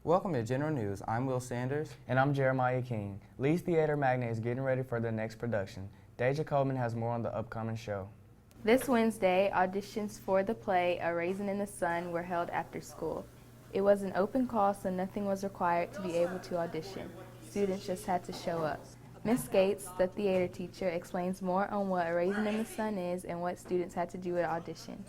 Welcome to General News. I'm Will Sanders. And I'm Jeremiah King. Lee's Theater Magnet is getting ready for their next production. Deja Coleman has more on the upcoming show. This Wednesday, auditions for the play A Raisin in the Sun were held after school. It was an open call, so nothing was required to be able to audition. Students just had to show up. Ms. Gates, the theater teacher, explains more on what A Raisin in the Sun is and what students had to do at auditions.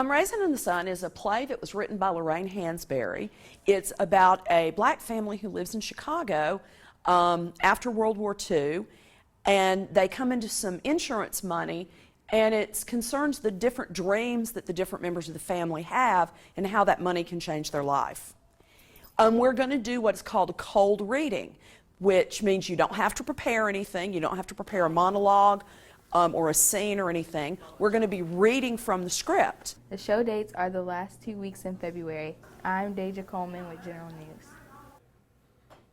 Raisin in the Sun is a play that was written by Lorraine Hansberry. It's about a black family who lives in Chicago after World War II, and they come into some insurance money, and it concerns the different dreams that the different members of the family have and how that money can change their life. We're going to do what's called a cold reading, which means you don't have to prepare anything. You don't have to prepare a monologue or a scene or anything. We're going to be reading from the script. The show dates are the last 2 weeks in February. I'm Deja Coleman with General News.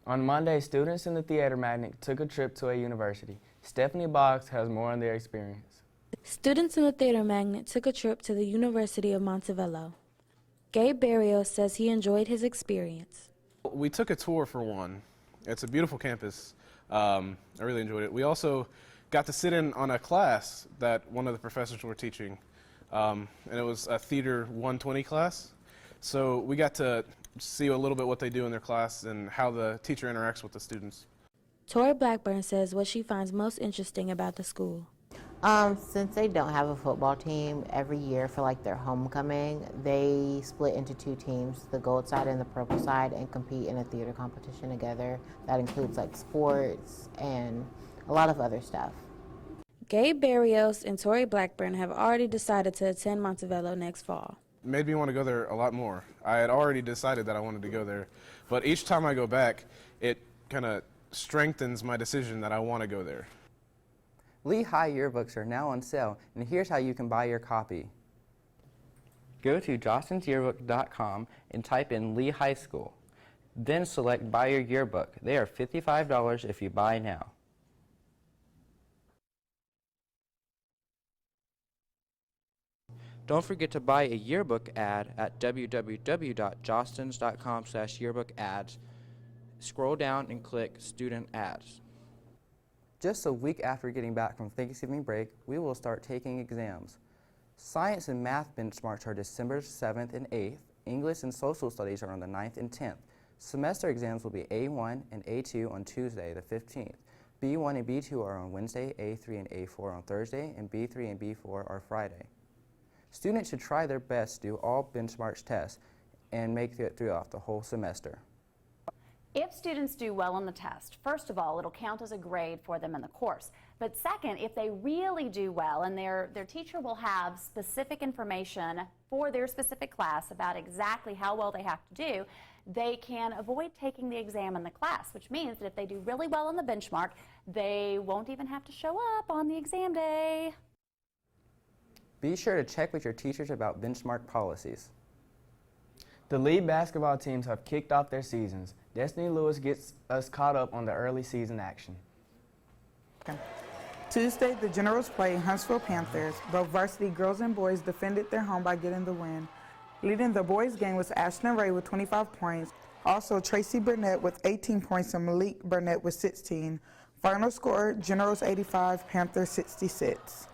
On Monday, students in the Theater Magnet took a trip to a university. Stephanie Boggs has more on their experience. Students in the Theater Magnet took a trip to the University of Montevallo. Gabe Barrios says he enjoyed his experience. We took a tour for one. It's a beautiful campus. I really enjoyed it. We also got to sit in on a class that one of the professors were teaching, and it was a Theater 120 class. So we got to see a little bit what they do in their class and how the teacher interacts with the students. Tori Blackburn says what she finds most interesting about the school. Since they don't have a football team, every year for like their homecoming, they split into two teams, the gold side and the purple side, and compete in a theater competition together. That includes like sports and a lot of other stuff. Gabe Barrios and Tori Blackburn have already decided to attend Montevallo next fall. It made me want to go there a lot more. I had already decided that I wanted to go there, but each time I go back, it kind of strengthens my decision that I want to go there. Lehigh yearbooks are now on sale, and here's how you can buy your copy. Go to jostensyearbook.com and type in Lee High School. Then select Buy Your Yearbook. They are $55 if you buy now. Don't forget to buy a yearbook ad at www.jostens.com/yearbook-ads. Scroll down and click Student Ads. Just a week after getting back from Thanksgiving break, we will start taking exams. Science and math benchmarks are December 7th and 8th. English and social studies are on the 9th and 10th. Semester exams will be A1 and A2 on Tuesday, the 15th. B1 and B2 are on Wednesday, A3 and A4 on Thursday, and B3 and B4 are Friday. Students should try their best to do all benchmarks tests and make it throughout the whole semester. If students do well on the test, first of all, it'll count as a grade for them in the course. But second, if they really do well and their teacher will have specific information for their specific class about exactly how well they have to do, they can avoid taking the exam in the class, which means that if they do really well on the benchmark, they won't even have to show up on the exam day. Be sure to check with your teachers about benchmark policies. The lead basketball teams have kicked off their seasons. Destiny Lewis gets us caught up on the early season action. Tuesday, the Generals played Huntsville Panthers. Both varsity girls and boys defended their home by getting the win. Leading the boys' game was Ashton Ray with 25 points. Also, Tracy Burnett with 18 points and Malik Burnett with 16. Final score, Generals 85, Panthers 66.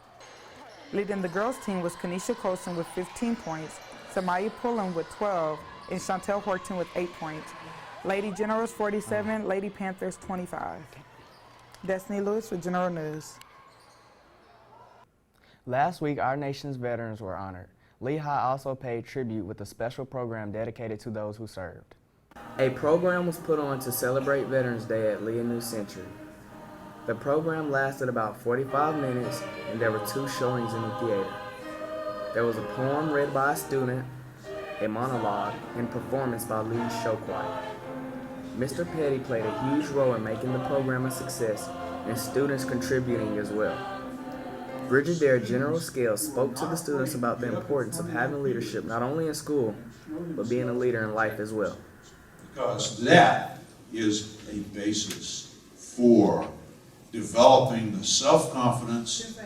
Leading the girls' team was Kanisha Colson with 15 points, Samaya Pullen with 12, and Chantel Horton with 8 points. Lady Generals 47, Lady Panthers 25. Destiny Lewis with General News. Last week, our nation's veterans were honored. Lehigh also paid tribute with a special program dedicated to those who served. A program was put on to celebrate Veterans Day at Lee New Century. The program lasted about 45 minutes, and there were 2 showings in the theater. There was a poem read by a student, a monologue, and performance by Lee's show choir. Mr. Petty played a huge role in making the program a success, and students contributing as well. Brigadier General Scales spoke to the students about the importance of having leadership not only in school, but being a leader in life as well. Because that is a basis for developing the self-confidence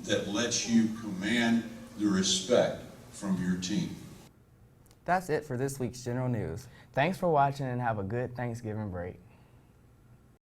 that lets you command the respect from your team. That's it for this week's General News. Thanks for watching and have a good Thanksgiving break.